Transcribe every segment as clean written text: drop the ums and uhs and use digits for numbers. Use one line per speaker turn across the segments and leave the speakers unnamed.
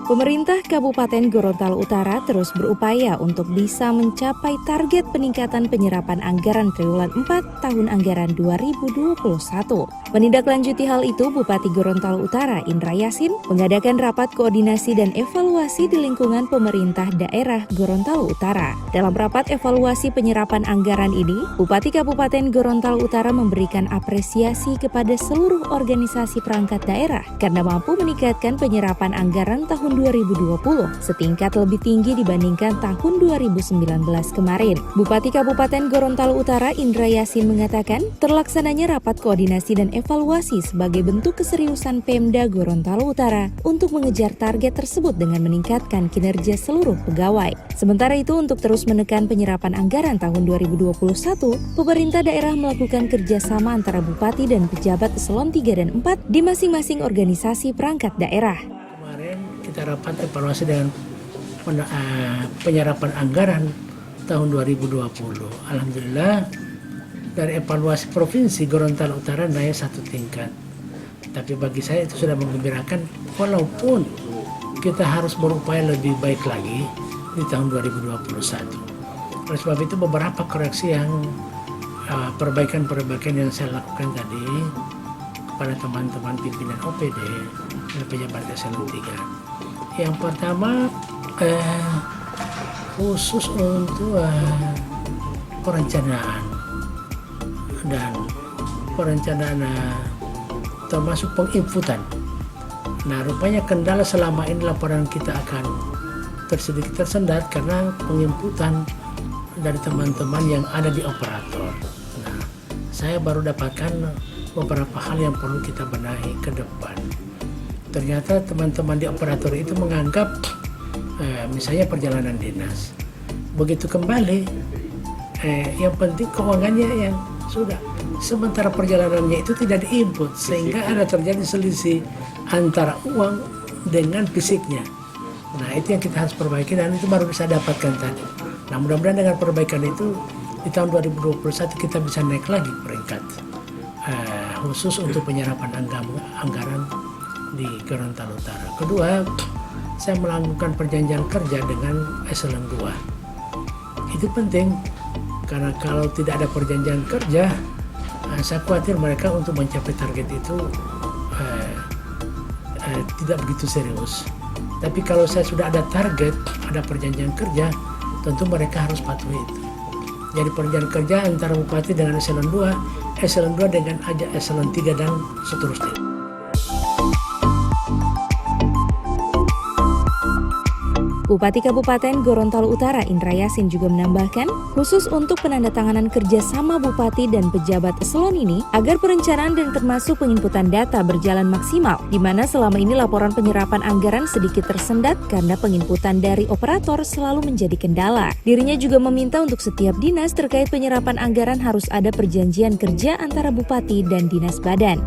Pemerintah Kabupaten Gorontalo Utara terus berupaya untuk bisa mencapai target peningkatan penyerapan anggaran triwulan 4 tahun anggaran 2021. Menindaklanjuti hal itu, Bupati Gorontalo Utara Indra Yasin mengadakan rapat koordinasi dan evaluasi di lingkungan pemerintah daerah Gorontalo Utara. Dalam rapat evaluasi penyerapan anggaran ini, Bupati Kabupaten Gorontalo Utara memberikan apresiasi kepada seluruh organisasi perangkat daerah karena mampu meningkatkan penyerapan anggaran tahun 2020 setingkat lebih tinggi dibandingkan tahun 2019 kemarin. Bupati Kabupaten Gorontalo Utara Indra Yasin mengatakan, terlaksananya rapat koordinasi dan evaluasi sebagai bentuk keseriusan Pemda Gorontalo Utara untuk mengejar target tersebut dengan meningkatkan kinerja seluruh pegawai. Sementara itu, untuk terus menekan penyerapan anggaran tahun 2021, pemerintah daerah melakukan kerjasama antara bupati dan pejabat eselon 3 dan 4 di masing-masing organisasi perangkat daerah.
Kemarin kita rapat evaluasi dengan penyerapan anggaran tahun 2020. Alhamdulillah dari evaluasi provinsi Gorontalo Utara naik 1 tingkat. Tapi bagi saya itu sudah menggembirakan, walaupun kita harus berupaya lebih baik lagi di tahun 2021. Oleh sebab itu beberapa koreksi yang perbaikan-perbaikan yang saya lakukan tadi kepada teman-teman pimpinan OPD dan pejabat eselon 3. Yang pertama khusus untuk perencanaan termasuk penginputan. Nah, rupanya kendala selama ini laporan kita akan sedikit tersendat karena penginputan dari teman-teman yang ada di operator. Nah, saya baru dapatkan beberapa hal yang perlu kita benahi ke depan. Ternyata teman-teman di operator itu menganggap misalnya perjalanan dinas. Begitu kembali, yang penting keuangannya yang sudah. Sementara perjalanannya itu tidak diinput, sehingga ada terjadi selisih antara uang dengan fisiknya. Nah, itu yang kita harus perbaiki dan itu baru bisa dapatkan tadi. Nah, mudah-mudahan dengan perbaikan itu di tahun 2021 kita bisa naik lagi peringkat khusus untuk penyerapan anggaran di Gorontalo Utara. Kedua, saya melakukan perjanjian kerja dengan eselon 2. Itu penting karena kalau tidak ada perjanjian kerja, saya khawatir mereka untuk mencapai target itu tidak begitu serius. Tapi kalau saya sudah ada target, ada perjanjian kerja, tentu mereka harus patuhi itu. Jadi perjanjian kerja antara bupati dengan eselon 2 dengan eselon 3 dan seterusnya.
Bupati Kabupaten Gorontalo Utara Indra Yasin juga menambahkan, khusus untuk penandatanganan kerjasama bupati dan pejabat eselon ini agar perencanaan dan termasuk penginputan data berjalan maksimal, di mana selama ini laporan penyerapan anggaran sedikit tersendat karena penginputan dari operator selalu menjadi kendala. Dirinya juga meminta untuk setiap dinas terkait penyerapan anggaran harus ada perjanjian kerja antara bupati dan dinas badan.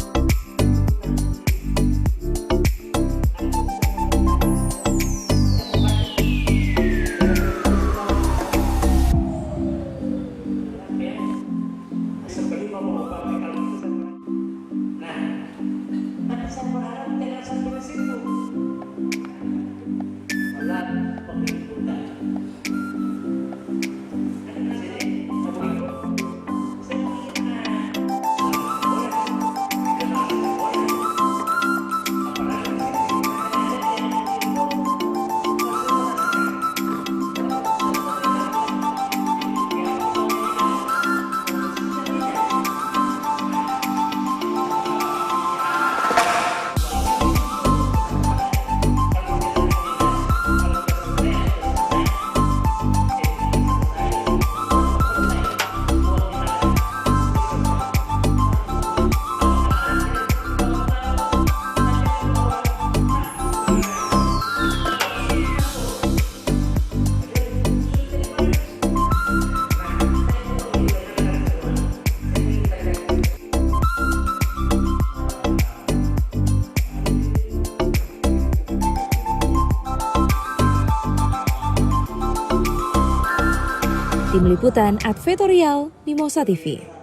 Tim Liputan Advertorial Mimosa TV.